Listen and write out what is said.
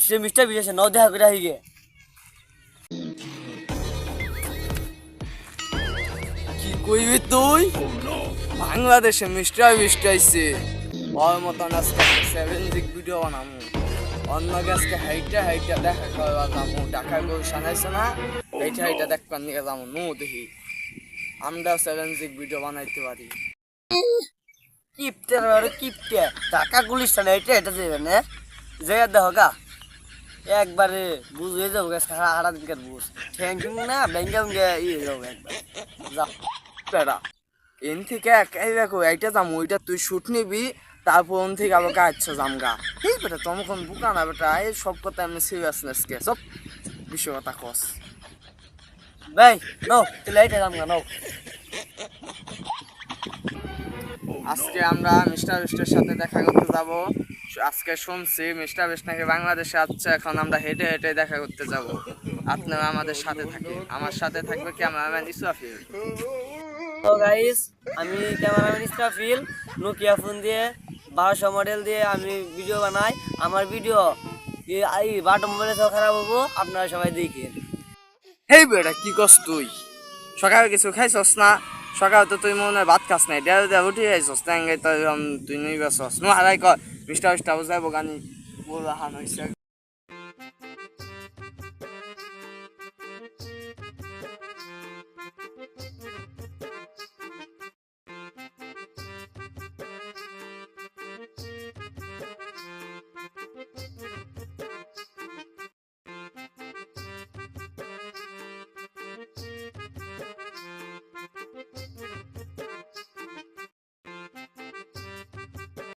সে mister বিশেষ ন দেখা করে আইগে কি কইবি তুই? বাংলাদেশে মিস্টার বিস্ট আইছে, ওর মতন আজকে 7 ভিডিও বানামু। অন্য গাছকে হাইটা হাইটা দেখা করবা যামু, টাকা পয়সা নাইছে না, হাইটা হাইটা দেখবার নিয়ে যামু। নো দেখি আমরা 7 ভিডিও বানাইতে পারি। কিপটে আর কিপটে টাকা গুলিস না এটা এটা যাবে না যে দেখো গা একবারে বুঝ হয়ে যাবো সারা সারা দিনকার বুঝ ঠ্যাং না ব্যাংকে ইয়ে যাবো একবার যা বেড়া এন থেকে একাই দেখো এইটা যাম, ওইটা তুই শুট নিবি, তারপর ওন থেকে আবার কাজ জামগা। এই বেটা তখন বুকা না বেটা, এই সব কথা এমনি সিরিয়াসনেসকে সব বিষয় কথা কস। ভাই নো তুই এইটা যাম না নো আজকে আমরা মিস্টার বিস্টের সাথে দেখা করতে যাব। আজকে শুনছি মিস্টার বিস্ট নাকি বাংলাদেশে আসছে, এখন আমরা হেঁটে হেঁটে দেখা করতে যাব। আপনারা আমাদের সাথে থাকে, আমার সাথে থাকবে ক্যামেরাম্যান ইসরাফিল। তো গাইস আমি ক্যামেরাম্যান ইসরাফিল নোকিয়া ফোন দিয়ে 1200 মডেল দিয়ে আমি ভিডিও বানাই। আমার ভিডিও এই বাটো মোবাইলে সব খারাপ হবো, আপনারা সবাই দেখেন। হেই বেটা কি কস তুই? সকালে কিছু খাইছস না? সকালে তো তুই মনে হয় ভাত খাস নাই, দেড় দেড় উঠে যাইছস, তাই তুই নই বেছস নো হারাই কর মিস্টার বিস্ট যাবো গানি বলা হান হয়েছে।